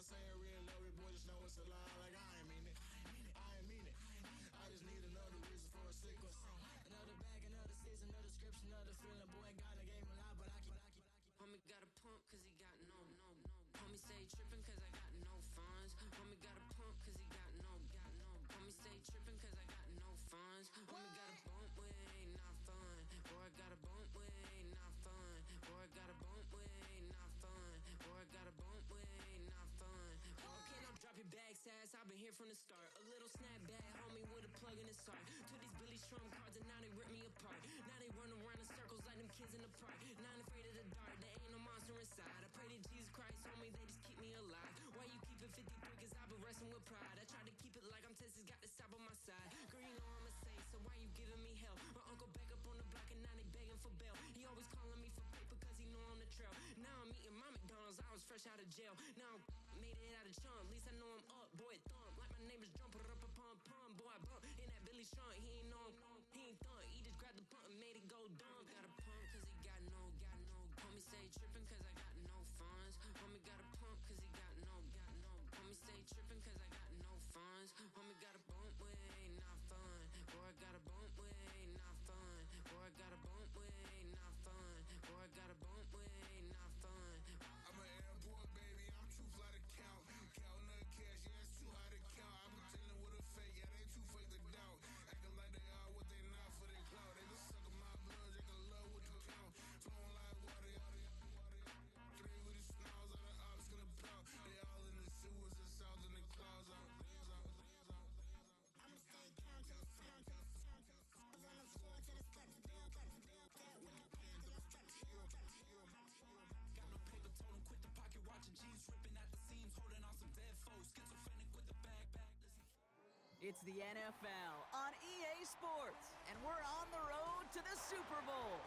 saying real love it, boy, just know it's a lie. Like I ain't mean it. I ain't mean it. I just need another reason for a sequence. Another bag, another season, another description, another feeling. Boy, God, I gave him a lot, but I keep. Homie got a pump cause he got no. Homie stay trippin' cause I got no funds. Homie got a pump cause he got no. Homie stay trippin' cause I got no funds. Homie got a bump with it ain't not fun. Boy, I got a bump with it ain't not fun. Boy, I got a bump with it ain't not fun. Boy, I got a bump with it ain't not fun. Okay, now drop your bag, sass. I've been here from the start. A little snapback, homie, with a plug in his heart. Took these Billy Strum cards and now they rip me apart. Now they run around in circles like them kids in the park. Not afraid of the dark, there ain't no monster inside. I pray to Jesus Christ, homie, they just keep me alive. Why you keep it 53? Cause I've been wrestling with pride. I try to keep it like I'm Texas, got the stop on my side. Girl, you know I'm a saint, so why you giving me hell? My uncle back up on the block and now they begging for bail. He always calling me for paper cause he know I'm the trail. Now I'm eating my McDonald's, I was fresh out of jail. Now I made it out of chump, at least I know I'm up, boy, thump. Like my name is Jump, pum, boy, I bump. In that Billy Strong, he ain't know him, he ain't thump. He just grabbed the pump and made it go dumb. Got a pump cause he got no. Homie stay trippin' cause I got no funds. Homie got a pump cause he got no. Homie stay trippin' cause I got no funds. Homie got a bump with it ain't not fun. Boy, I got a bump with it ain't not fun. Boy, I got a bump with it ain't not fun. Boy, I got a bump with it ain't not fun. I'm an airport baby, I'm too fly to count. Counting the cash, yeah, it's too high to count. I'm dealing with a fake, yeah, they too fake to doubt. Acting like they are what they not for their clout. They just suckin' my blood, they can love what you count. Flowing like water. Three with the smiles, all the ops gonna pout. They all in the sewers and south in the clouds. I'ma stay down to the sound, on the floor to the steps. Got no paper, told him quit the pocket watching jeans, ripping at the seams, holding on some dead foes. Schizophrenic with the bag. It's the NFL on EA Sports, and we're on the road to the Super Bowl.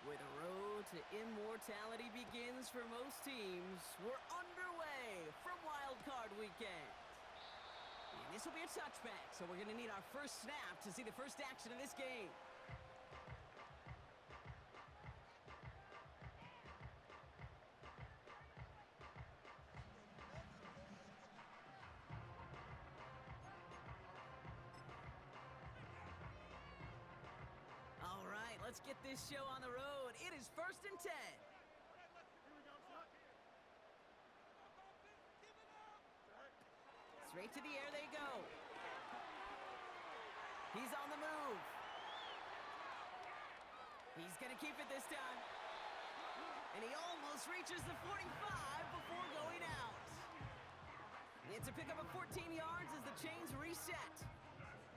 Where the road to immortality begins for most teams, we're underway from Wild Card Weekend. And this will be a touchback, so we're going to need our first snap to see the first action of this game. All right, let's get this show on the road. It is 1st and 10. Straight to the air they go. He's on the move. He's going to keep it this time. And he almost reaches the 45 before going out. It's a pickup of 14 yards as the chains reset.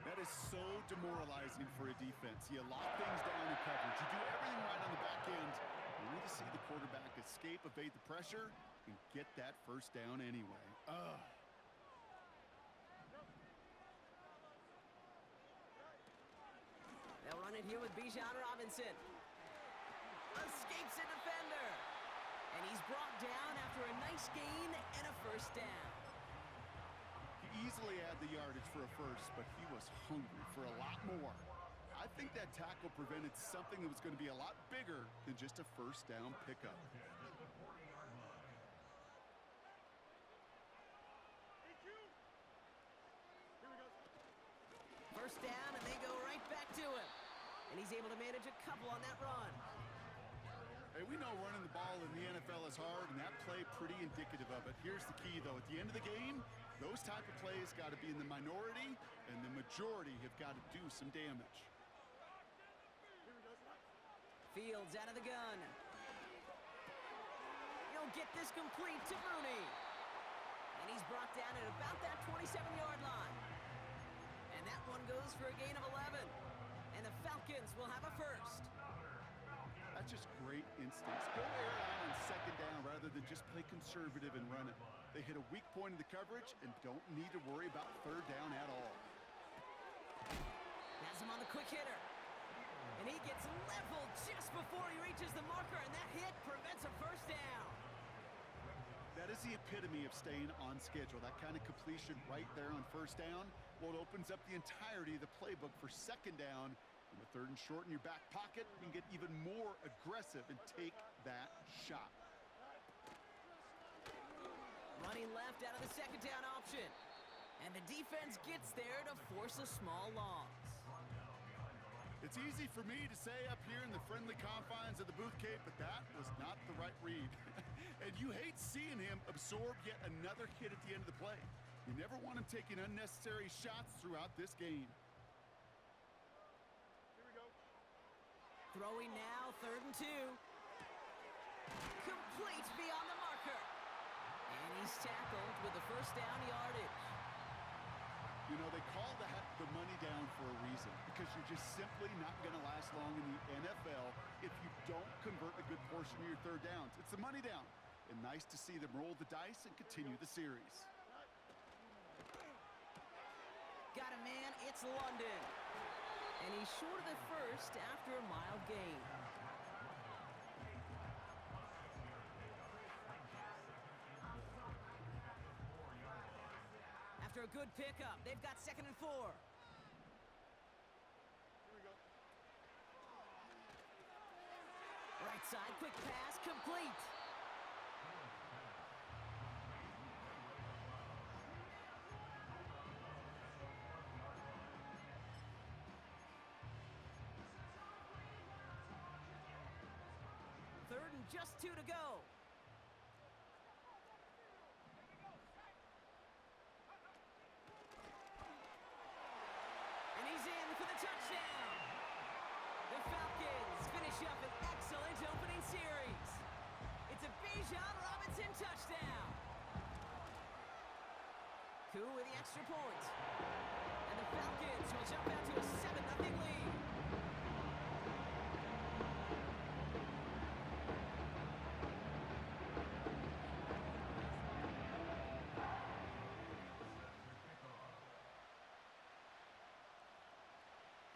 That is so demoralizing for a defense. You lock things down in coverage. You do everything right on the back end. You need to see the quarterback escape, evade the pressure, and get that first down anyway. They'll run it here with Bijan Robinson. Escapes a defender. And he's brought down after a nice gain and a first down. He easily had the yardage for a first, but he was hungry for a lot more. I think that tackle prevented something that was going to be a lot bigger than just a first down pickup. First down, and they go right back to him. And he's able to manage a couple on that run. Hey, we know running the ball in the NFL is hard, and that play pretty indicative of it. Here's the key, though. At the end of the game, those type of plays got to be in the minority, and the majority have got to do some damage. Fields out of the gun. He'll get this complete to Mooney. And he's brought down at about that 27-yard line. And that one goes for a gain of 11. And the Falcons will have a first. That's just great instincts. Go air out on second down rather than just play conservative and run it. They hit a weak point in the coverage and don't need to worry about third down at all. Has him on the quick hitter. And he gets leveled just before he reaches the marker, and that hit prevents a first down. That is the epitome of staying on schedule. That kind of completion right there on first down. Well, it opens up the entirety of the playbook for second down. And with third and short in your back pocket, you can get even more aggressive and take that shot. Running left out of the second down option. And the defense gets there to force a small loss. It's easy for me to say up here in the friendly confines of the booth cape, but that was not the right read. And you hate seeing him absorb yet another hit at the end of the play. You never want him taking unnecessary shots throughout this game. Here we go. Throwing now, 3rd and 2. Complete beyond the marker. And he's tackled with the first down yardage. You know, they call that the money down for a reason, because you're just simply not going to last long in the NFL if you don't convert a good portion of your third downs. It's the money down. And nice to see them roll the dice and continue the series. Got a man, it's London. And he's short of the first after a mild gain. After a good pickup, they've got 2nd and 4. Here we go. Right side, quick pass, complete. Third and just 2 to go. And he's in for the touchdown. The Falcons finish up an excellent opening series. It's a Bijan Robinson touchdown. Koo with the extra point. And the Falcons will jump out to a 7-0 lead.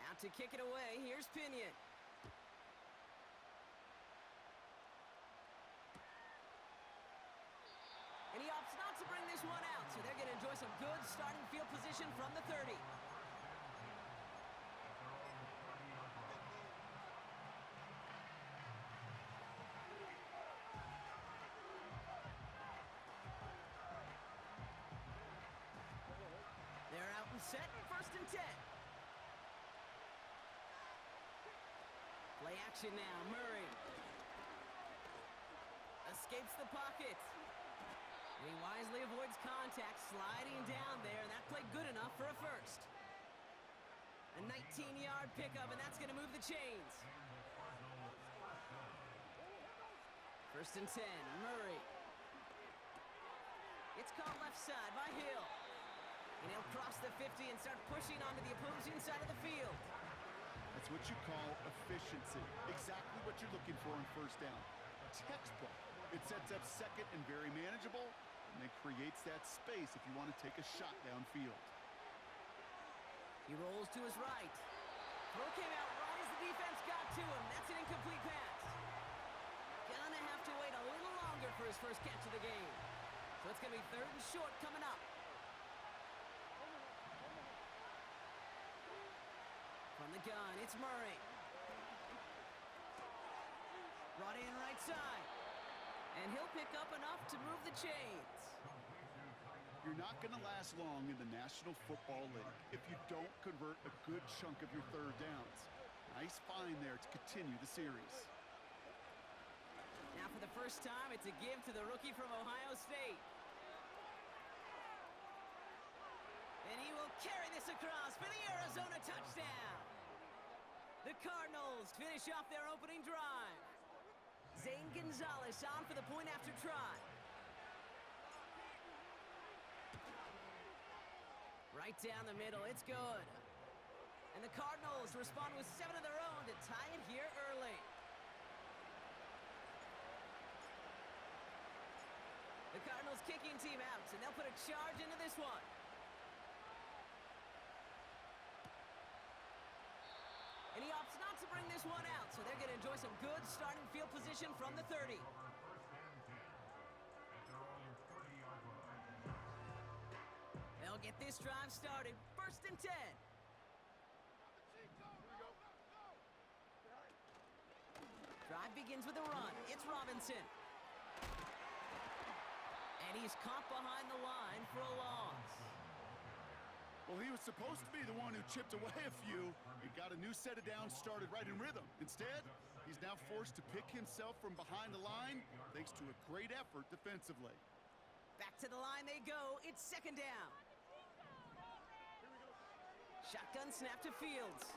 Out to kick it away, here's Pinion. And he opts not to bring this one out, so they're going to enjoy some good starting field position from the 30. They're out and set, 1st and 10. Play action now, Murray. Escapes the pocket. And he wisely avoids contact, sliding down there, and that played good enough for a first. A 19-yard pickup, and that's going to move the chains. 1st and 10, Murray. It's called left side by Hill. And he'll cross the 50 and start pushing onto the opposing side of the field. That's what you call efficiency. Exactly what you're looking for on first down. Textbook. It sets up second and very manageable, and it creates that space if you want to take a shot downfield. He rolls to his right. Throw came out right as the defense got to him. That's an incomplete pass. Gonna have to wait a little longer for his first catch of the game. So it's gonna be 3rd and short coming up. From the gun, it's Murray. Brought in right side. And he'll pick up enough to move the chains. You're not going to last long in the National Football League if you don't convert a good chunk of your third downs. Nice find there to continue the series. Now for the first time, it's a give to the rookie from Ohio State. And he will carry this across for the Arizona touchdown. The Cardinals finish off their opening drive. Zane Gonzalez on for the point after try. Right down the middle, it's good. And the Cardinals respond with 7 of their own to tie it here early. The Cardinals kicking team out, and they'll put a charge into this one. to bring this one out, so they're going to enjoy some good starting field position from the 30. They'll get this drive started. 1st and 10. Drive begins with a run. It's Robinson. And he's caught behind the line for a loss. Well, he was supposed to be the one who chipped away a few and got a new set of downs started right in rhythm. Instead, he's now forced to pick himself from behind the line thanks to a great effort defensively. Back to the line they go. It's 2nd down. Shotgun snap to Fields.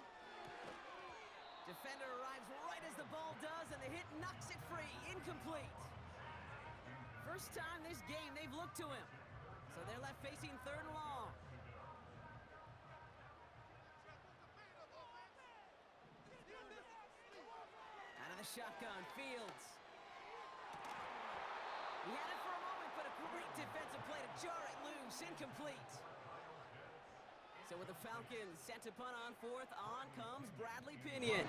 Defender arrives right as the ball does, and the hit knocks it free. Incomplete. First time this game they've looked to him. So they're left facing 3rd and long. Out of the shotgun, Fields. He had it for a moment, but a great defensive play to jar it loose. Incomplete. So with the Falcons set to punt on 4th, on comes Bradley Pinion.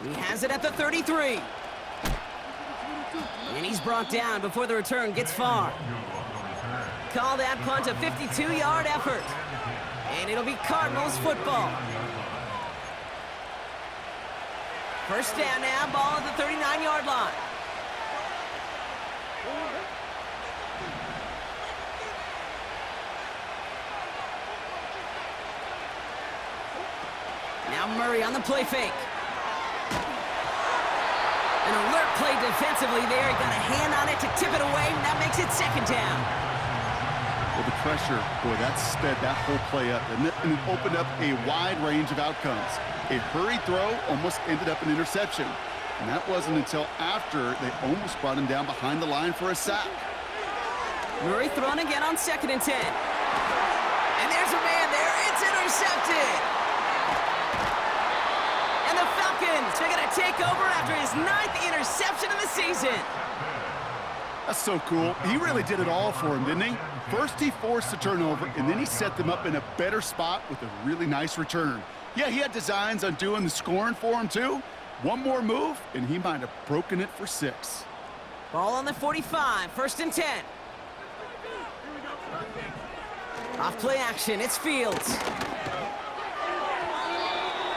He has it at the 33. And he's brought down before the return gets far. Call that punt a 52-yard effort. And it'll be Cardinals football. 1st down now, ball at the 39-yard line. Now Murray on the play fake. An alert play defensively there. He got a hand on it to tip it away, and that makes it 2nd down. Well, the pressure, boy, that sped that whole play up, and it opened up a wide range of outcomes. A hurried throw almost ended up an interception, and that wasn't until after they almost brought him down behind the line for a sack. Murray thrown again on 2nd and 10. And there's a man there. It's intercepted. And the Falcons are going to take over after his 9th interception of the season. That's so cool. He really did it all for him, didn't he? First, he forced the turnover, and then he set them up in a better spot with a really nice return. Yeah, he had designs on doing the scoring for him, too. One more move, and he might have broken it for 6. Ball on the 45, 1st and 10. Off play action, it's Fields.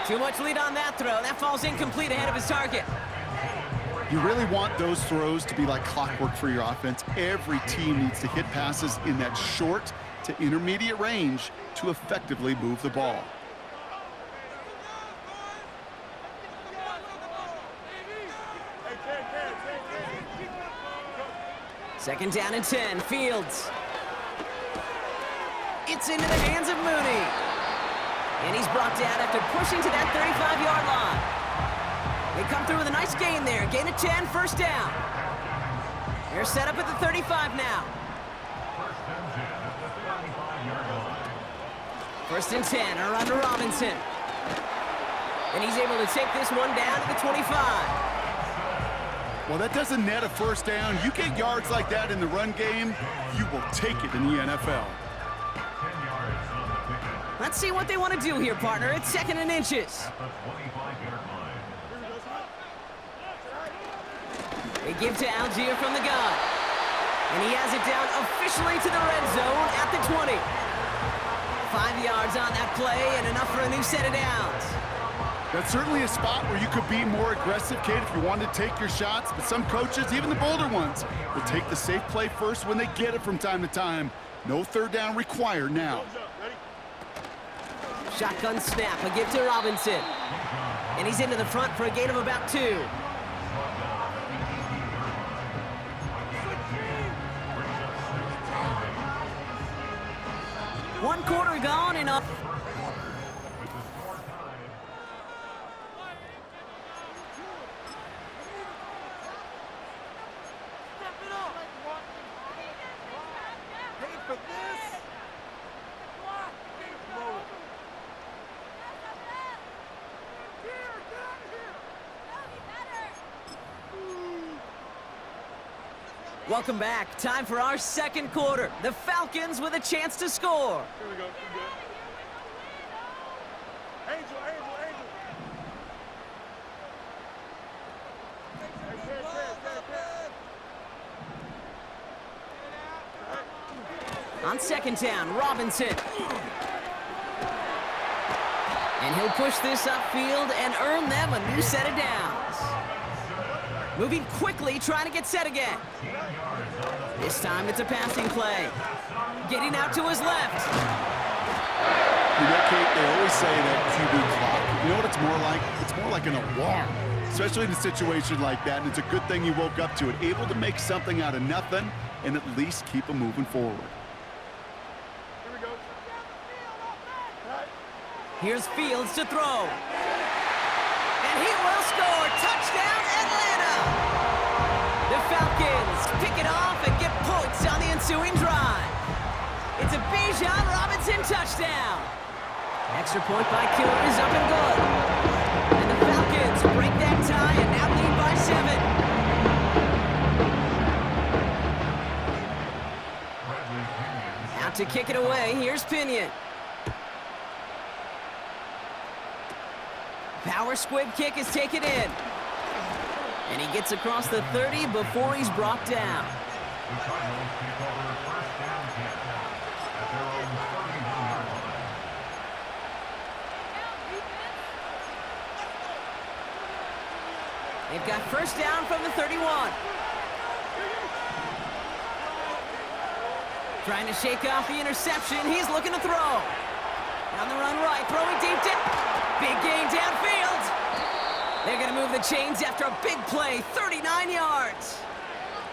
Too much lead on that throw. That falls incomplete ahead of his target. You really want those throws to be like clockwork for your offense. Every team needs to hit passes in that short to intermediate range to effectively move the ball. Second down and 10, Fields. It's into the hands of Mooney. And he's brought down after pushing to that 35-yard line. They come through with a nice gain there. Gain of 10, 1st down. They're set up at the 35 now. 1st and 10, around to Robinson. And he's able to take this one down to the 25. Well, that doesn't net a 1st down. You get yards like that in the run game, you will take it in the NFL. Let's see what they want to do here, partner. It's 2nd and inches. They give to Algier from the gun. And he has it down officially to the red zone at the 20. 5 yards on that play and enough for a new set of downs. That's certainly a spot where you could be more aggressive, kid, if you wanted to take your shots. But some coaches, even the bolder ones, will take the safe play first when they get it from time to time. No 3rd down required now. Shotgun snap, a give to Robinson. And he's into the front for a gain of about 2. One quarter gone and up. Welcome back. Time for our second quarter. The Falcons with a chance to score. Here we go. Angel. On second down, Robinson. And he'll push this upfield and earn them a new set of downs. Moving quickly, trying to get set again. This time it's a passing play. Getting out to his left. You know, Kate, they always say that QB clock. You know what it's more like? It's more like an alarm, especially in a situation like that, and it's a good thing you woke up to it. Able to make something out of nothing and at least keep them moving forward. Here we go. Here's Fields to throw. And he will score. Touchdown, Atlanta! The Falcons pick it off and get points on the ensuing drive. It's a Bijan Robinson touchdown. Extra point by Killer is up and good. And the Falcons break that tie and now lead by 7. Out to kick it away, here's Pinion. Power squib kick is taken in. And he gets across the 30 before he's brought down. They've got first down from the 31. Trying to shake off the interception. He's looking to throw. On the run right, throwing deep to... Big gain downfield. They're going to move the chains after a big play, 39 yards.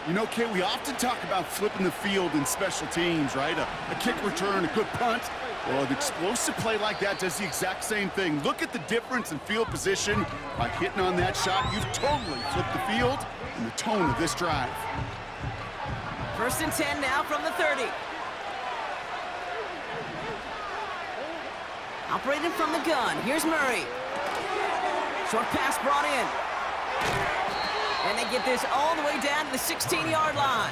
You know, Kate, we often talk about flipping the field in special teams, right? A kick return, a good punt. Well, an explosive play like that does the exact same thing. Look at the difference in field position. By hitting on that shot, you've totally flipped the field and the tone of this drive. First and 10 now from the 30. Operating from the gun, here's Murray. Short pass brought in. And they get this all the way down to the 16-yard line.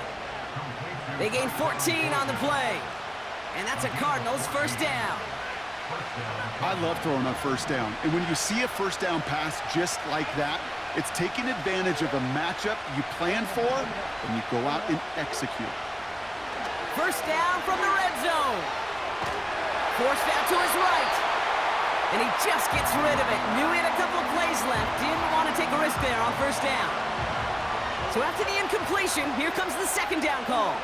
They gain 14 on the play. And that's a Cardinals first down. I love throwing on first down. And when you see a first down pass just like that, it's taking advantage of a matchup you plan for, and you go out and execute. First down from the red zone. Forced out to his right. And he just gets rid of it. Knew he had a couple of plays left. Didn't want to take a risk there on first down. So after the incompletion, here comes the second down call.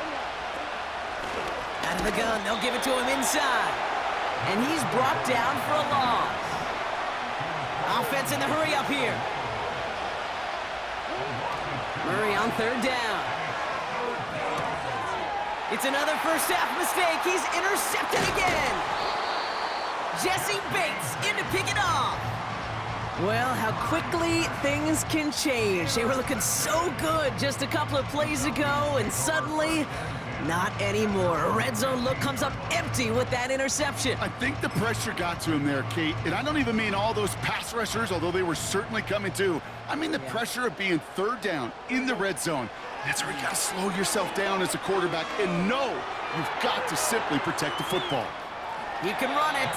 Out of the gun, they'll give it to him inside. And he's brought down for a loss. Offense in the hurry up here. Murray on third down. It's another first half mistake. He's intercepted again. Jesse Bates in to pick it off. Well, how quickly things can change. They were looking so good just a couple of plays ago, and suddenly, not anymore. A red zone look comes up empty with that interception. I think the pressure got to him there, Kate. And I don't even mean all those pass rushers, although they were certainly coming too. I mean the pressure of being third down in the red zone. That's where you got to slow yourself down as a quarterback and know you've got to simply protect the football. He can run it.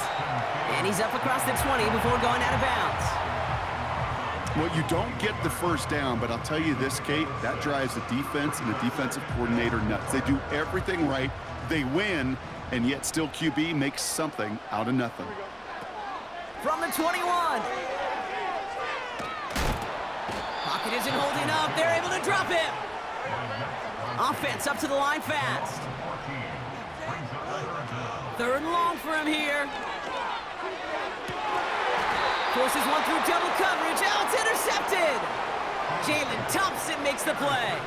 And he's up across the 20 before going out of bounds. Well, you don't get the first down, but I'll tell you this, Kate, that drives the defense and the defensive coordinator nuts. They do everything right, they win, and yet still QB makes something out of nothing. From the 21. Pocket isn't holding up. They're able to drop him. Offense up to the line fast. Third and long for him here. Forces one through double coverage. Oh, it's intercepted. Jalen Thompson makes the play.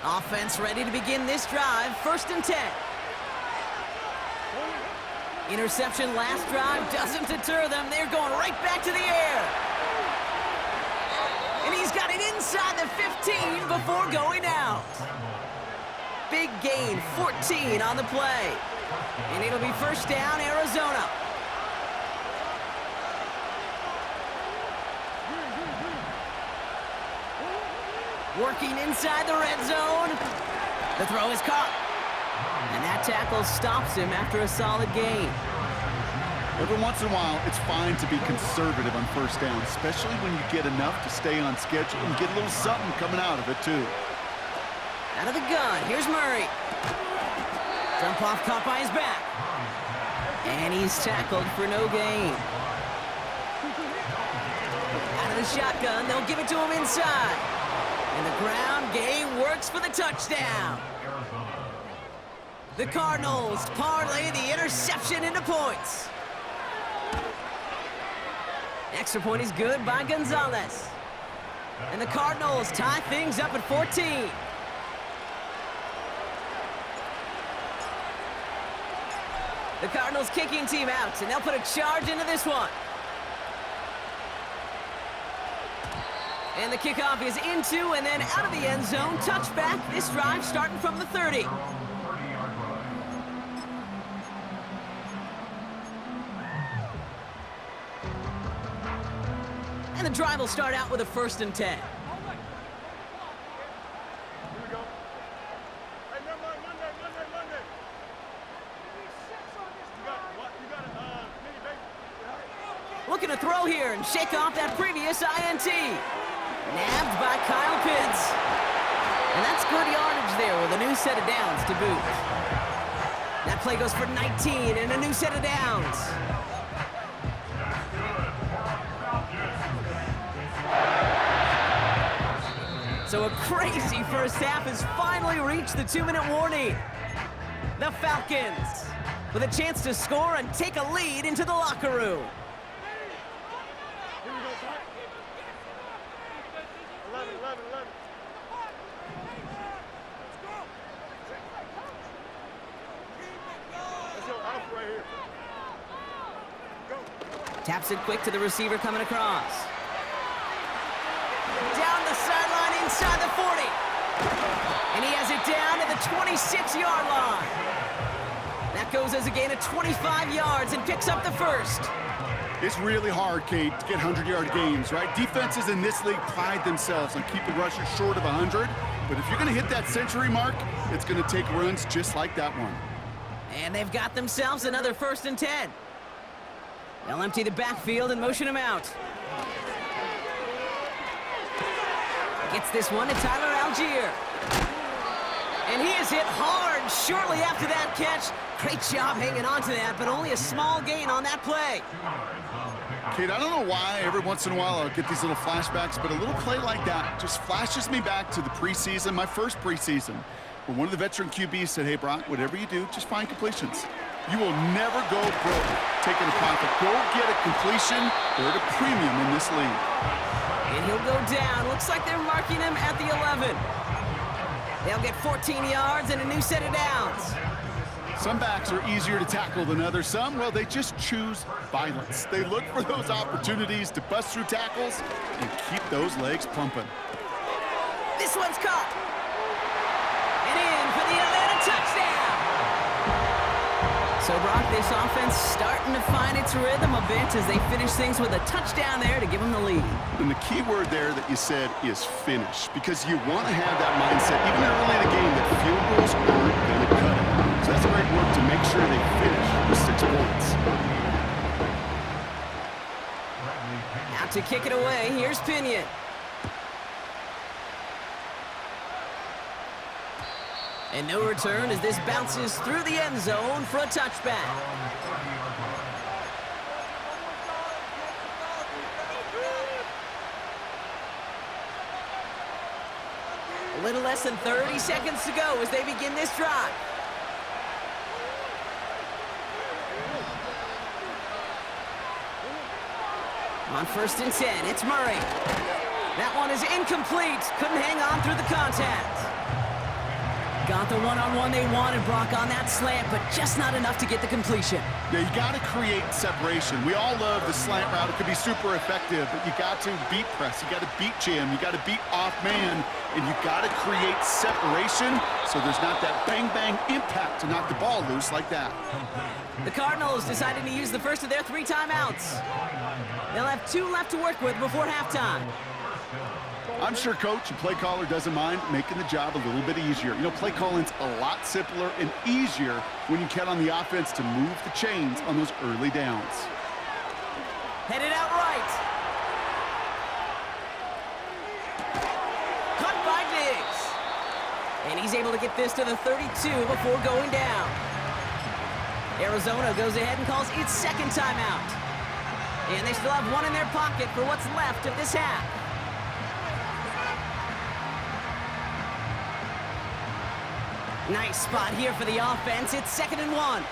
Offense ready to begin this drive. First and 10. Interception last drive doesn't deter them. They're going right back to the air. And he's got it inside the 15 before going out. big gain, 14 on the play. And it'll be first down, Arizona. Working inside the red zone. The throw is caught. And that tackle stops him after a solid gain. Every once in a while, it's fine to be conservative on first down, especially when you get enough to stay on schedule and get a little something coming out of it, too. Out of the gun, here's Murray. Jump off caught by his back. And he's tackled for no gain. Out of the shotgun, they'll give it to him inside. And the ground game works for the touchdown. The Cardinals parlay the interception into points. Extra point is good by Gonzalez. And the Cardinals tie things up at 14. The Cardinals kicking team out, and they'll put a charge into this one. And the kickoff is into and then out of the end zone. Touchback, this drive starting from the 30. And the drive will start out with a 1st and 10. Here we go. Hey, Monday. You got a mini base. Looking to throw here and shake off that previous INT. Nabbed by Kyle Pitts. And that's good yardage there with a new set of downs to boot. That play goes for 19 and a new set of downs. So a crazy first half has finally reached the 2-minute warning. The Falcons with a chance to score and take a lead into the locker room. Here we go, Ty. 11. Let's go, Alpha right here. Go. Taps it quick to the receiver coming across. Down the sideline inside the 40. And he has it down to the 26-yard line. That goes as a gain of 25 yards and picks up the first. It's really hard, Kate, to get 100-yard games, right? Defenses in this league pride themselves on keeping rushers short of 100. But if you're going to hit that century mark, it's going to take runs just like that one. And they've got themselves another 1st and 10. They'll empty the backfield and motion him out. Gets this one to Tyler Algier. And he is hit hard shortly after that catch. Great job hanging on to that, but only a small gain on that play. Kate, I don't know why every once in a while I'll get these little flashbacks, but a little play like that just flashes me back to the preseason, my first preseason, where one of the veteran QBs said, hey, Brock, whatever you do, just find completions. You will never go broke taking a profit. Go get a completion. They're at a premium in this league. And he'll go down. Looks like they're marking him at the 11. They'll get 14 yards and a new set of downs. Some backs are easier to tackle than others. Some, well, they just choose violence. They look for those opportunities to bust through tackles and keep those legs pumping. This one's caught. And in for the Atlanta touchdown. So, Brock, this offense starting to find its rhythm a bit as they finish things with a touchdown there to give them the lead. And the key word there that you said is finish, because you want to have that mindset, even early in the game, that field goals aren't going to cut it. So that's great work to make sure they finish with 6 points. Out to kick it away, here's Pinion. And no return as this bounces through the end zone for a touchback. A little less than 30 seconds to go as they begin this drive. On 1st and 10, it's Murray. That one is incomplete. Couldn't hang on through the contact. Got the one-on-one they wanted, Brock, on that slant, but just not enough to get the completion. Yeah, you got to create separation. We all love the slant route. It could be super effective, but you got to beat press. You got to beat jam. You got to beat off man, and you got to create separation so there's not that bang-bang impact to knock the ball loose like that. The Cardinals decided to use the first of their 3 timeouts. They'll have 2 left to work with before halftime. I'm sure coach and play caller doesn't mind making the job a little bit easier. You know, play calling's a lot simpler and easier when you count on the offense to move the chains on those early downs. Headed out right. Cut by Diggs. And he's able to get this to the 32 before going down. Arizona goes ahead and calls its second timeout. And they still have 1 in their pocket for what's left of this half. Nice spot here for the offense. It's 2nd and 1.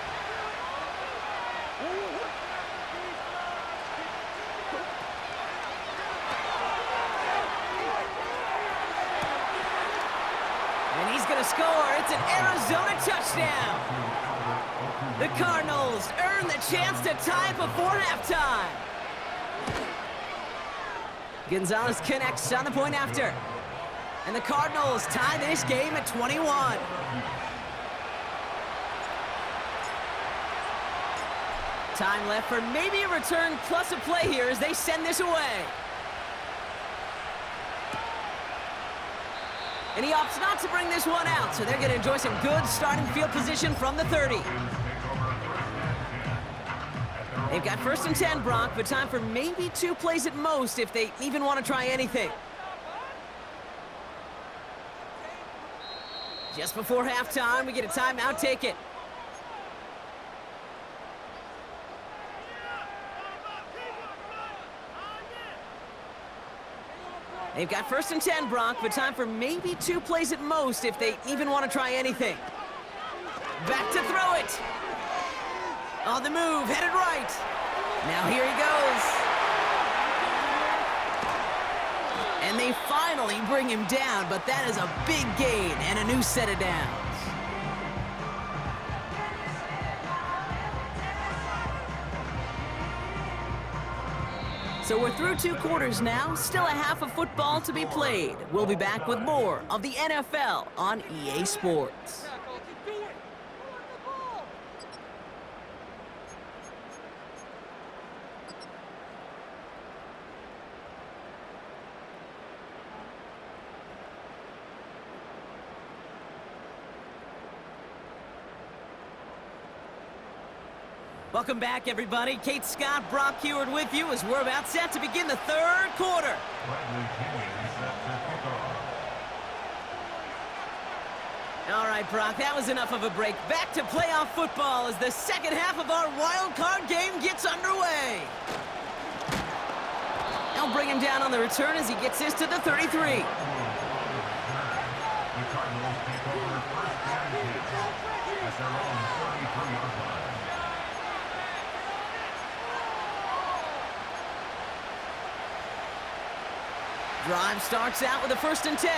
And he's going to score. It's an Arizona touchdown. The Cardinals earn the chance to tie before halftime. Gonzalez connects on the point after. And the Cardinals tie this game at 21. Time left for maybe a return plus a play here as they send this away. And he opts not to bring this one out, so they're going to enjoy some good starting field position from the 30. They've got 1st and 10, Brock, but time for maybe 2 plays at most if they even want to try anything. Just before halftime, we get a timeout. Take it. They've got 1st and 10, Brock, but time for maybe 2 plays at most if they even want to try anything. Back to throw it. On the move, headed right. Now here he goes. And they finally bring him down, but that is a big gain and a new set of downs. So we're through 2 quarters now, still a half of football to be played. We'll be back with more of the NFL on EA Sports. Welcome back, everybody. Kate Scott, Brock Heward with you as we're about set to begin the 3rd quarter. All right, Brock, that was enough of a break. Back to playoff football as the second half of our wild card game gets underway. They'll bring him down on the return as he gets this to the 33. The Cardinals take over 1st and 10 at their own 33-yard line. Drive starts out with a 1st and 10.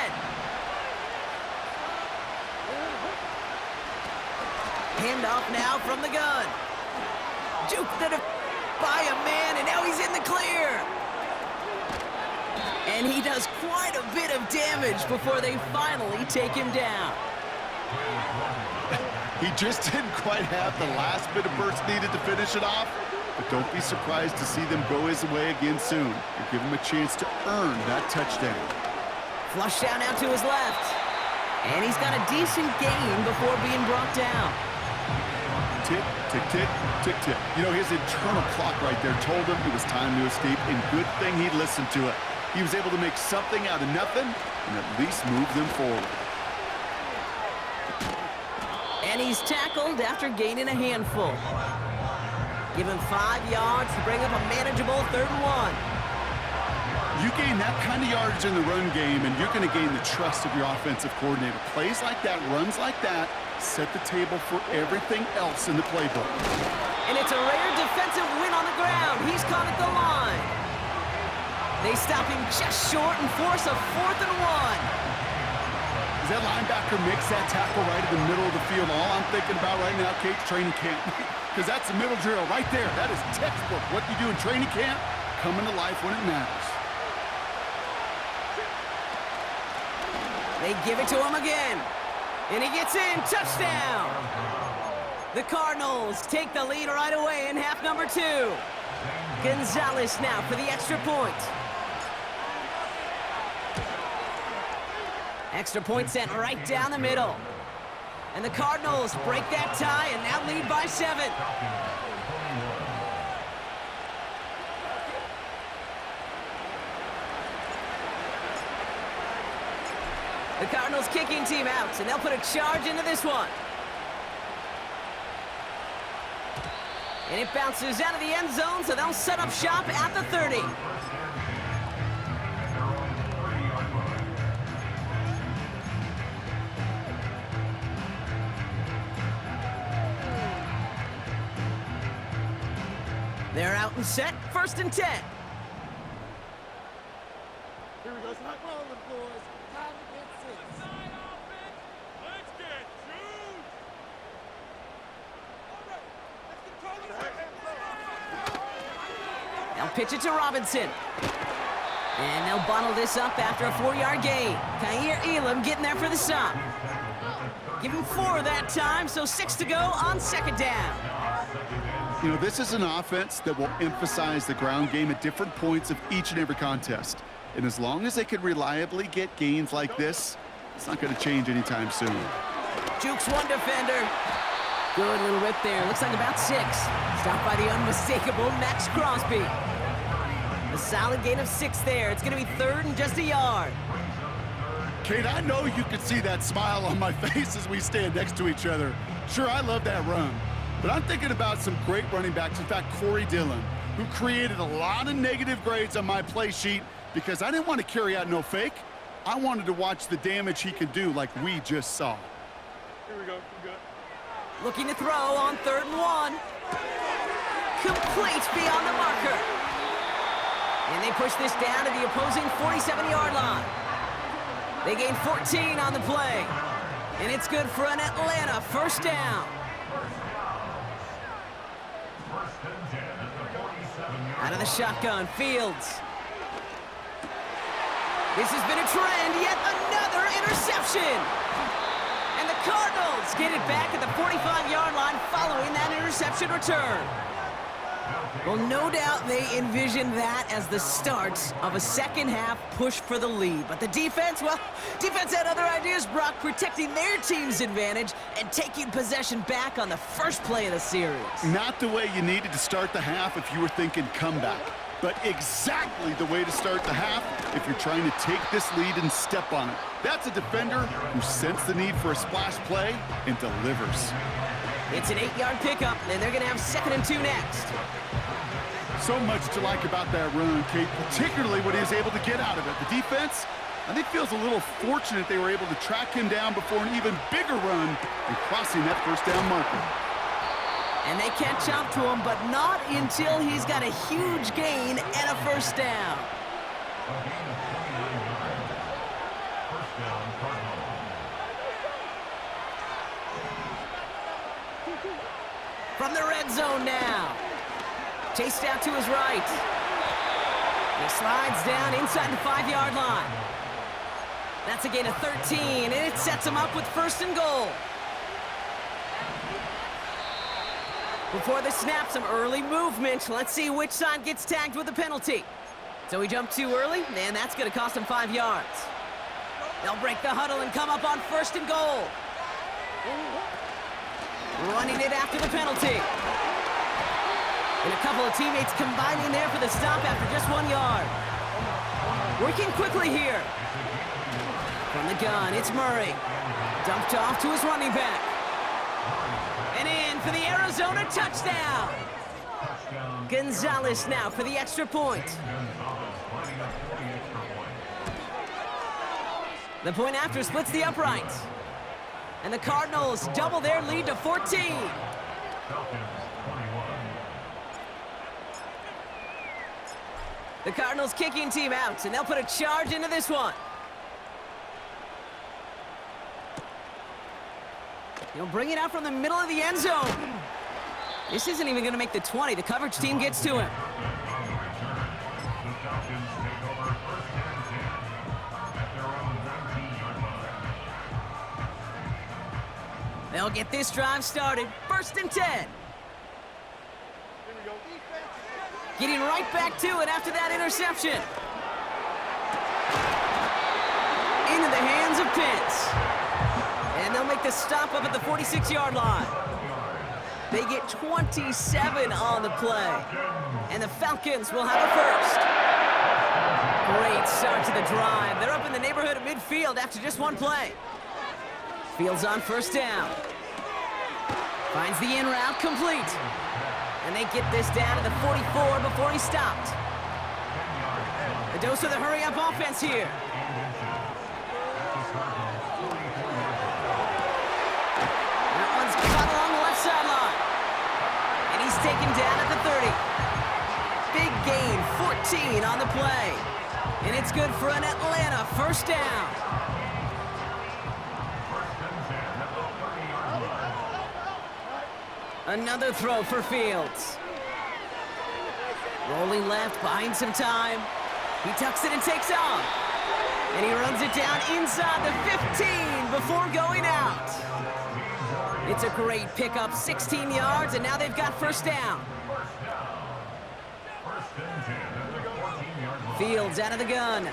Handoff now from the gun. Juked it by a man, and now he's in the clear. And he does quite a bit of damage before they finally take him down. He just didn't quite have the last bit of burst needed to finish it off. But don't be surprised to see them go his way again soon and give him a chance to earn that touchdown. Flush down out to his left. And he's got a decent gain before being brought down. Tick, tick, tick, tick, tick. You know, his internal clock right there told him it was time to escape, and good thing he listened to it. He was able to make something out of nothing and at least move them forward. And he's tackled after gaining a handful. Give him 5 yards to bring up a manageable 3rd and 1. You gain that kind of yardage in the run game, and you're going to gain the trust of your offensive coordinator. Plays like that, runs like that, set the table for everything else in the playbook. And it's a rare defensive win on the ground. He's caught at the line. They stop him just short and force a 4th and 1. As that linebacker makes that tackle right in the middle of the field, all I'm thinking about right now, Kate, training camp. Because that's the middle drill right there. That is textbook. What you do in training camp, coming to life when it matters. They give it to him again. And he gets in. Touchdown! The Cardinals take the lead right away in half number 2. Gonzalez now for the extra point. Extra point sent right down the middle. And the Cardinals break that tie and now lead by 7. The Cardinals kicking team out, and they'll put a charge into this one. And it bounces out of the end zone, so they'll set up shop at the 30. They're out and set, 1st and 10. Here we go. Start rolling, boys. Time to get 6. Let's get juiced! They'll pitch it to Robinson. And they'll bottle this up after a 4-yard gain. Kaiir Elam getting there for the stop. Give him 4 that time, so 6 to go on 2nd down. You know, this is an offense that will emphasize the ground game at different points of each and every contest. And as long as they can reliably get gains like this, it's not going to change anytime soon. Jukes one defender. Good little rip there. Looks like about 6. Stopped by the unmistakable Max Crosby. A solid gain of 6 there. It's going to be 3rd and just a yard. Kate, I know you can see that smile on my face as we stand next to each other. Sure, I love that run. But I'm thinking about some great running backs. In fact, Corey Dillon, who created a lot of negative grades on my play sheet because I didn't want to carry out no fake. I wanted to watch the damage he could do like we just saw. Here we go. We're good. Looking to throw on 3rd and 1. Complete beyond the marker. And they push this down to the opposing 47-yard line. They gain 14 on the play. And it's good for an Atlanta 1st down. Out of the shotgun, Fields. This has been a trend, yet another interception. And the Cardinals get it back at the 45-yard line following that interception return. Well, no doubt they envisioned that as the start of a second-half push for the lead. But the defense, well, defense had other ideas, Brock, protecting their team's advantage and taking possession back on the first play of the series. Not the way you needed to start the half if you were thinking comeback, but exactly the way to start the half if you're trying to take this lead and step on it. That's a defender who sensed the need for a splash play and delivers. It's an 8-yard pickup, and they're going to have 2nd and 2 next. So much to like about that run, Kate, particularly what he was able to get out of it. The defense, I think, feels a little fortunate they were able to track him down before an even bigger run and crossing that 1st down marker. And they catch up to him, but not until he's got a huge gain and a 1st down. From the red zone now. Chased out to his right. He slides down inside the 5-yard line. That's a gain of 13, and it sets him up with 1st and goal. Before the snap, some early movement. Let's see which side gets tagged with a penalty. So he jumped too early, and that's going to cost him 5 yards. They'll break the huddle and come up on 1st and goal. Running it after the penalty. And a couple of teammates combining there for the stop after just 1 yard. Working quickly here. From the gun, it's Murray. Dumped off to his running back. And in for the Arizona touchdown. Gonzalez now for the extra point. The point after splits the uprights. And the Cardinals double their lead to 14. The Cardinals kicking team out, and they'll put a charge into this one. He'll bring it out from the middle of the end zone. This isn't even going to make the 20. The coverage team gets to him. The Falcons take over first and 10 at their own 19-yard line. They'll get this drive started. First and 10. Getting right back to it after that interception. Into the hands of Pitts. And they'll make the stop up at the 46-yard line. They get 27 on the play. And the Falcons will have a first. Great start to the drive. They're up in the neighborhood of midfield after just one play. Fields on first down. Finds the in route complete. And they get this down to the 44 before he stopped. A dose of the hurry-up offense here. That one's caught along the left sideline. And he's taken down at the 30. Big gain, 14 on the play. And it's good for an Atlanta first down. Another throw for Fields. Rolling left, buying some time. He tucks it and takes off. And he runs it down inside the 15 before going out. It's a great pickup, 16 yards, and now they've got first down. Fields out of the gun.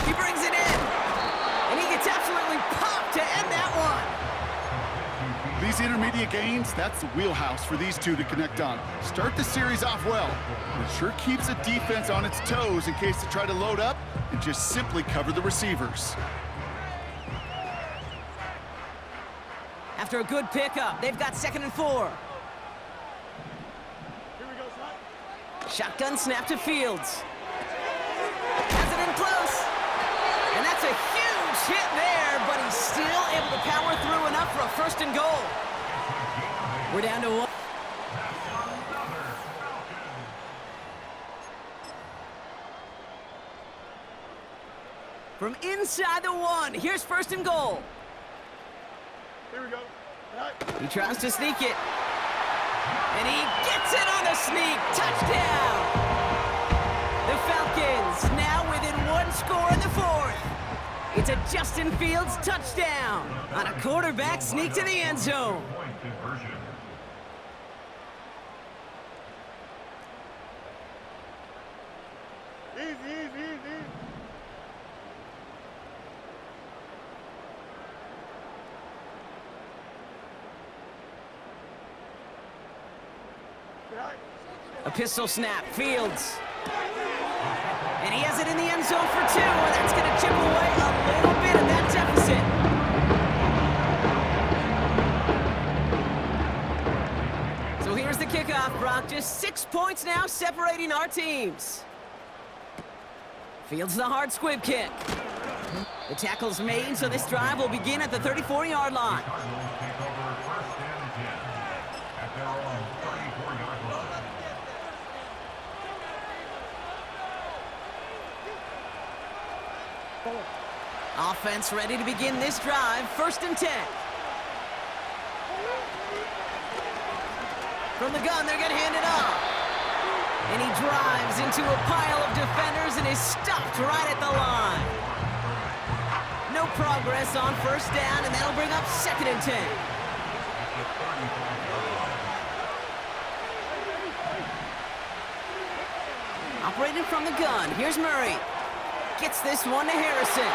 He brings it in. And he gets absolutely popped to end that one. These intermediate gains, that's the wheelhouse for these two to connect on. Start the series off well. It sure keeps the defense on its toes in case they try to load up and just simply cover the receivers. After a good pickup, they've got 2nd and 4. Shotgun snap to Fields. Has it in close. And that's a huge hit there, but he's still able to power through enough for a first and goal. We're down to 1. From inside the 1, here's first and goal. Here we go. He tries to sneak it. And he gets it on the sneak. Touchdown! The Falcons now within 1 score in the 4th. It's a Justin Fields touchdown on a quarterback sneak to the end zone. Easy. A pistol snap, Fields. And he has it in the end zone for 2, and that's going to chip away a little bit of that deficit. So here's the kickoff, Brock. Just 6 points now separating our teams. Fields the hard squib kick. The tackle's made, so this drive will begin at the 34-yard line. Offense ready to begin this drive. First and 10. From the gun, they're going to hand it off. And he drives into a pile of defenders and is stopped right at the line. No progress on first down, and that'll bring up 2nd and 10. Operating from the gun, here's Murray. Gets this one to Harrison.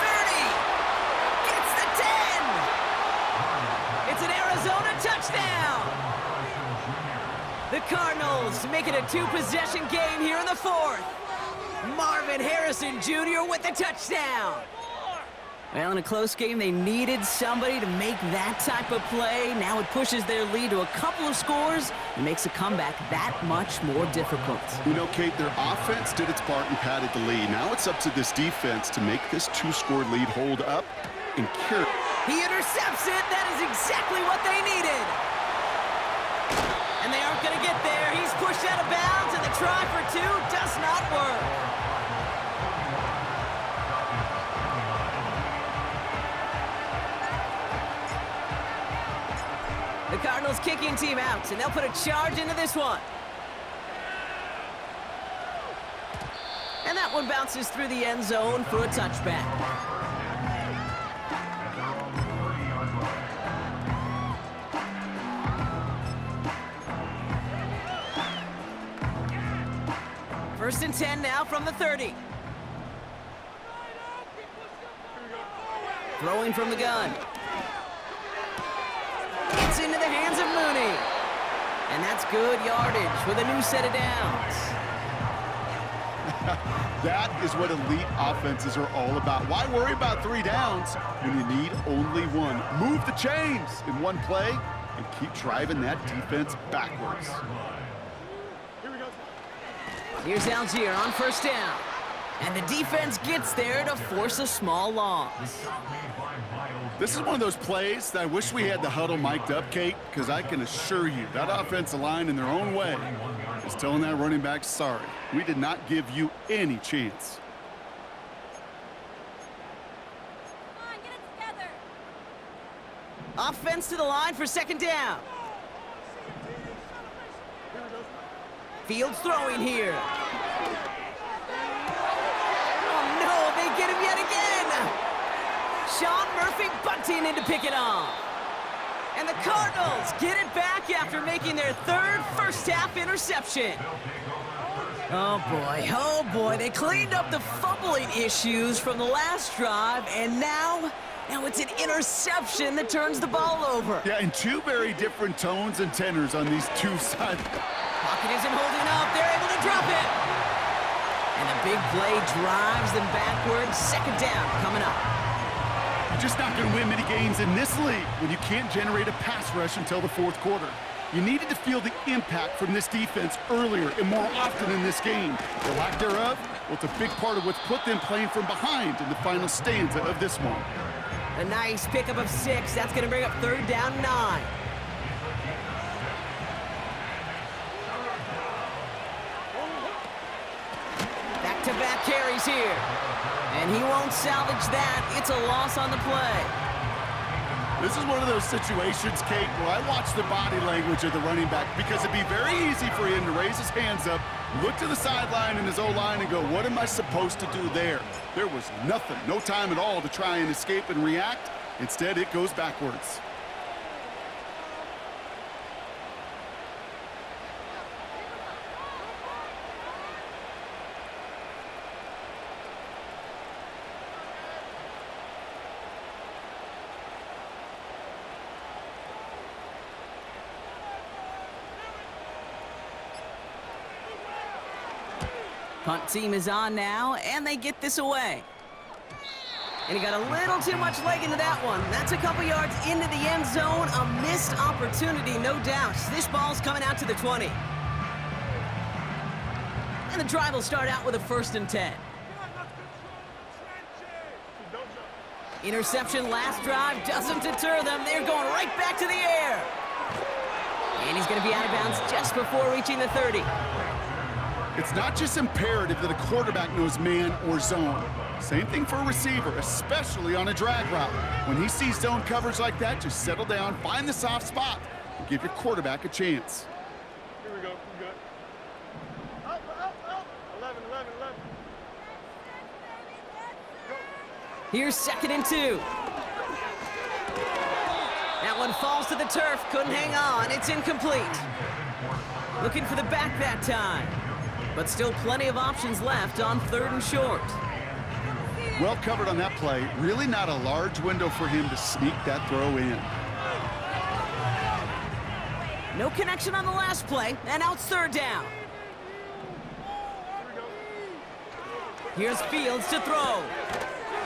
30. Gets the 10. It's an Arizona touchdown. The Cardinals make it a 2-possession game here in the 4th. Marvin Harrison Jr. with the touchdown. Well, in a close game, they needed somebody to make that type of play. Now it pushes their lead to a couple of scores and makes a comeback that much more difficult. You know, Kate, their offense did its part and padded the lead. Now it's up to this defense to make this 2-score lead hold up and carry. He intercepts it. That is exactly what they needed. And they aren't going to get there. He's pushed out of bounds, and the try for 2 does not work. The Cardinals kicking team out, and they'll put a charge into this one. And that one bounces through the end zone for a touchback. First and 10 now from the 30. Throwing from the gun. It's into the hands of Mooney. And that's good yardage with a new set of downs. That is what elite offenses are all about. Why worry about 3 downs when you need only one? Move the chains in one play and keep driving that defense backwards. Here's Algier on first down. And the defense gets there to force a small loss. This is one of those plays that I wish we had the huddle mic'd up, Kate, because I can assure you that offensive line in their own way is telling that running back, sorry, we did not give you any chance. Come on, get it together. Offense to the line for second down. Fields throwing here. Oh no, they get him yet again. Sean Murphy bunting in to pick it off. And the Cardinals get it back after making their third first-half interception. Oh boy, they cleaned up the fumbling issues from the last drive, and now it's an interception that turns the ball over. Yeah, and 2 very different tones and tenors on these 2 sides. Pocket isn't holding up. They're able to drop it. And the big play drives them backwards. Second down coming up. You're just not going to win many games in this league when you can't generate a pass rush until the 4th quarter. You needed to feel the impact from this defense earlier and more often in this game. The lack thereof, well, it's a big part of what's put them playing from behind in the final stanza of this one. A nice pickup of 6. That's going to bring up third down 9. Back-to-back carries here. And he won't salvage that. It's a loss on the play. This is one of those situations, Kate, where I watch the body language of the running back because it'd be very easy for him to raise his hands up, look to the sideline in his O-line and go, what am I supposed to do there? There was nothing, no time at all to try and escape and react. Instead, it goes backwards. Punt team is on now, and they get this away. And he got a little too much leg into that one. That's a couple yards into the end zone. A missed opportunity, no doubt. This ball's coming out to the 20. And the drive will start out with a first and 10. Interception last drive doesn't deter them. They're going right back to the air. And he's going to be out of bounds just before reaching the 30. It's not just imperative that a quarterback knows man or zone. Same thing for a receiver, especially on a drag route. When he sees zone coverage like that, just settle down, find the soft spot, and give your quarterback a chance. Here we go. We're good. Up. 11. Here's second and 2. That one falls to the turf. Couldn't hang on. It's incomplete. Looking for the back that time. But still plenty of options left on third and short. Well covered on that play. Really not a large window for him to sneak that throw in. No connection on the last play, and out third down. Here's Fields to throw.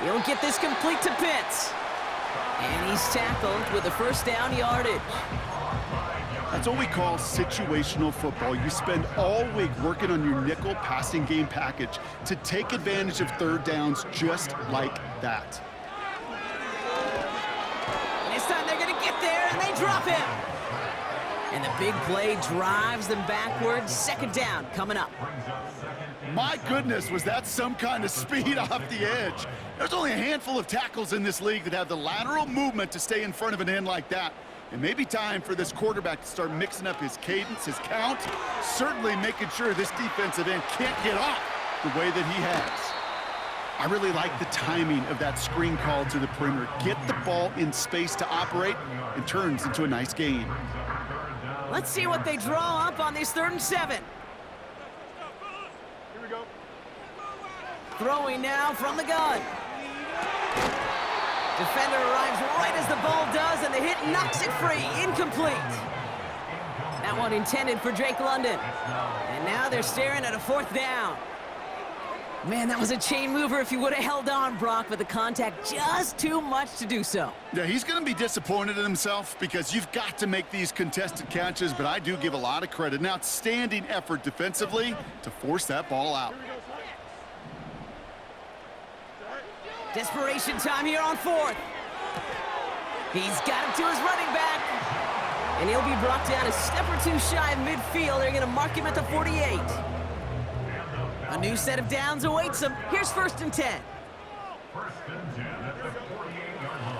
He'll get this complete to Pitts. And he's tackled with a first down yardage. That's what we call situational football. You spend all week working on your nickel passing game package to take advantage of third downs just like that. And this time they're going to get there, and they drop him. And the big play drives them backwards. Second down coming up. My goodness, was that some kind of speed off the edge. There's only a handful of tackles in this league that have the lateral movement to stay in front of an end like that. It may be time for this quarterback to start mixing up his cadence, his count, certainly making sure this defensive end can't get off the way that he has. I really like the timing of that screen call to the perimeter. Get the ball in space to operate and turns into a nice gain. Let's see what they draw up on this 3rd and 7. Here we go. Throwing now from the gun. Defender arrives right as the ball does, and the hit knocks it free. Incomplete. That one intended for Drake London. And now they're staring at a 4th down. Man, that was a chain mover if he would have held on, Brock, but the contact just too much to do so. Yeah, he's going to be disappointed in himself because you've got to make these contested catches, but I do give a lot of credit. An outstanding effort defensively to force that ball out. Desperation time here on 4th. He's got him to his running back. And he'll be brought down a step or two shy of midfield. They're going to mark him at the 48. A new set of downs awaits him. Here's 1st and 10.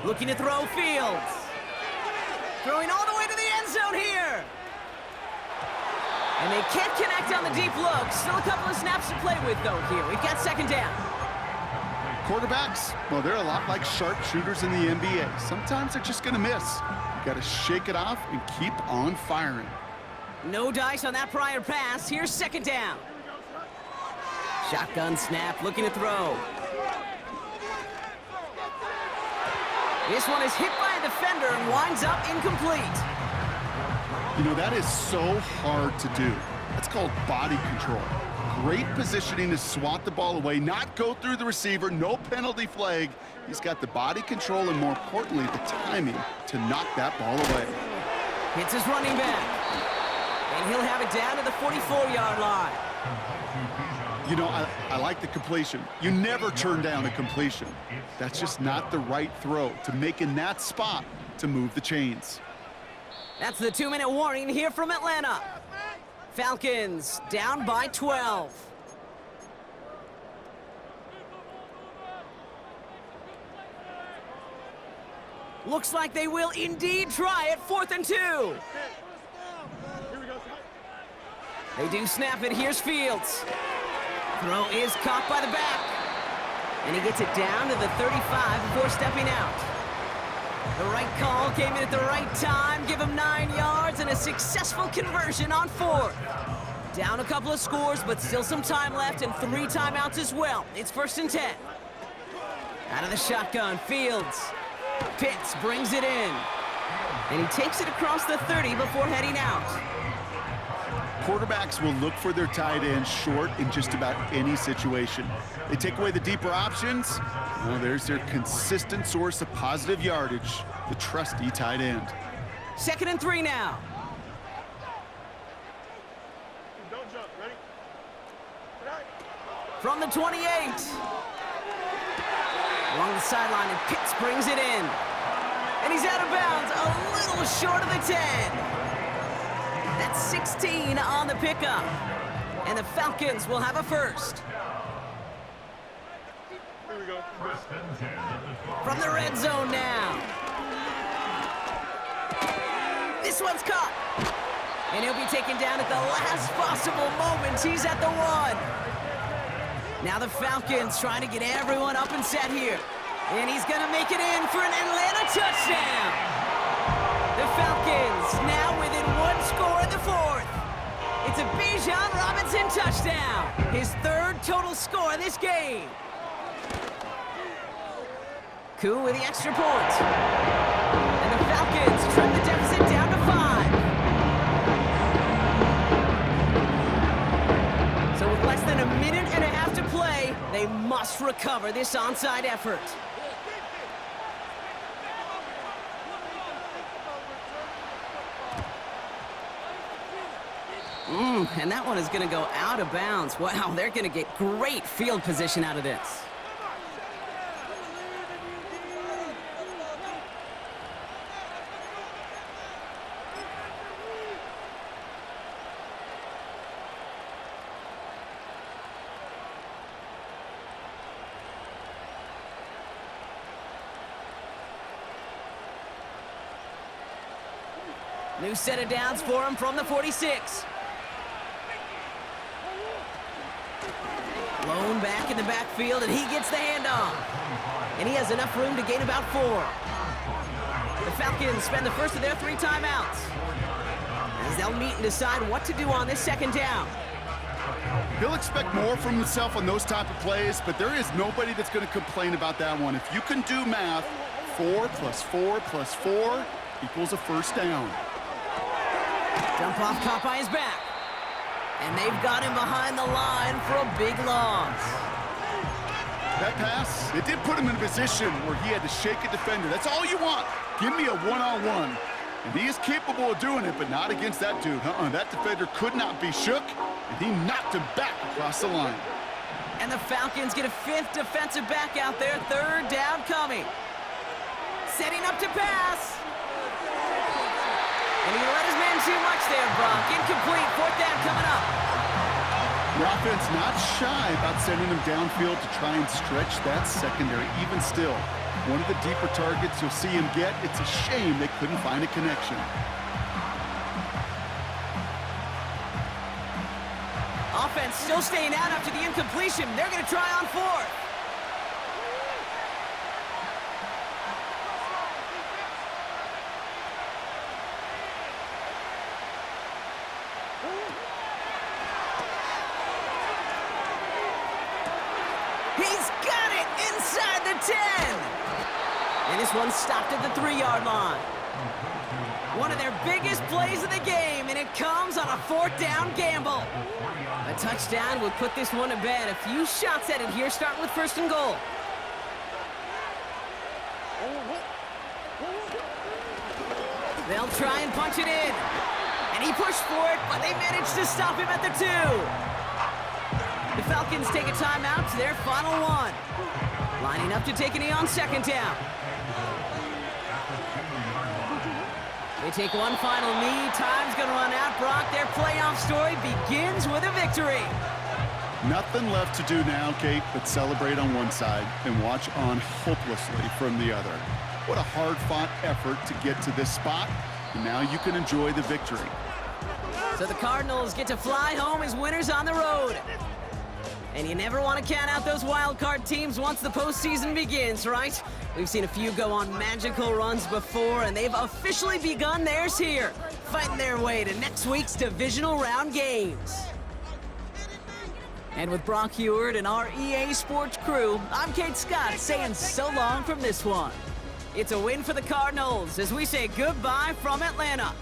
Looking to throw Fields. Throwing all the way to the end zone here. And they can't connect on the deep look. Still a couple of snaps to play with, though, here. We've got 2nd down. Quarterbacks, well, they're a lot like sharpshooters in the NBA. Sometimes they're just going to miss. You got to shake it off and keep on firing. No dice on that prior pass. Here's 2nd down. Shotgun snap, looking to throw. This one is hit by a defender and winds up incomplete. You know, that is so hard to do. That's called body control. Great positioning to swat the ball away, not go through the receiver, no penalty flag. He's got the body control and, more importantly, the timing to knock that ball away. Hits his running back. And he'll have it down to the 44-yard line. You know, I like the completion. You never turn down a completion. That's just not the right throw to make in that spot to move the chains. That's the 2-minute warning here from Atlanta. Falcons down by 12. Looks like they will indeed try it. 4th and 2. They do snap it. Here's Fields. Throw is caught by the back. And he gets it down to the 35 before stepping out. The right call came in at the right time. Give him 9 yards and a successful conversion on 4th. Down a couple of scores, but still some time left and 3 timeouts as well. It's 1st and 10. Out of the shotgun, Fields. Pitts brings it in. And he takes it across the 30 before heading out. Quarterbacks will look for their tight end short in just about any situation. They take away the deeper options. Well, there's their consistent source of positive yardage, the trusty tight end. 2nd and 3 now. Don't jump. Ready? From the 28. Along the sideline, and Pitts brings it in. And he's out of bounds, a little short of the 10. That's 16 on the pickup. And the Falcons will have a 1st. Here we go. From the red zone now. This one's caught. And he'll be taken down at the last possible moment. He's at the 1. Now the Falcons trying to get everyone up and set here. And he's going to make it in for an Atlanta touchdown. The Falcons now within 1 score in the 4th. It's a Bijan Robinson touchdown. His 3rd total score in this game. Koo with the extra point. And the Falcons trim the deficit down to 5. So with less than a minute and a half to play, they must recover this onside effort. And that one is going to go out of bounds. Wow, they're going to get great field position out of this. New set of downs for him from the 46. Blown back in the backfield, and he gets the handoff. And he has enough room to gain about 4. The Falcons spend the first of their 3 timeouts, as they'll meet and decide what to do on this second down. He'll expect more from himself on those type of plays, but there is nobody that's going to complain about that one. If you can do math, 4 plus 4 plus 4 equals a first down. Dump off caught by his back. And they've got him behind the line for a big loss. That pass, it did put him in a position where he had to shake a defender. That's all you want. Give me a one-on-one. And he is capable of doing it, but not against that dude. That defender could not be shook, and he knocked him back across the line. And the Falcons get a 5th defensive back out there, 3rd down coming. Setting up to pass. And he let his man too much there, Brock. Incomplete, 4th down coming up. The offense not shy about sending him downfield to try and stretch that secondary. Even still, one of the deeper targets you'll see him get. It's a shame they couldn't find a connection. Offense still staying out after the incompletion. They're going to try on 4th. He's got it inside the 10. And this one stopped at the 3-yard line. One of their biggest plays of the game, and it comes on a 4th down gamble. A touchdown would put this one to bed. A few shots at it here, starting with 1st and goal. They'll try and punch it in. And he pushed for it, but they managed to stop him at the 2. The Falcons take a timeout to their final 1. Lining up to take a knee on 2nd down. They take one final knee. Time's going to run out. Brock, their playoff story begins with a victory. Nothing left to do now, Kate, but celebrate on one side and watch on hopelessly from the other. What a hard-fought effort to get to this spot, and now you can enjoy the victory. So the Cardinals get to fly home as winners on the road. And you never want to count out those wild card teams once the postseason begins, right? We've seen a few go on magical runs before, and they've officially begun theirs here, fighting their way to next week's divisional round games. And with Brock Heward and our EA Sports crew, I'm Kate Scott saying so long from this one. It's a win for the Cardinals as we say goodbye from Atlanta.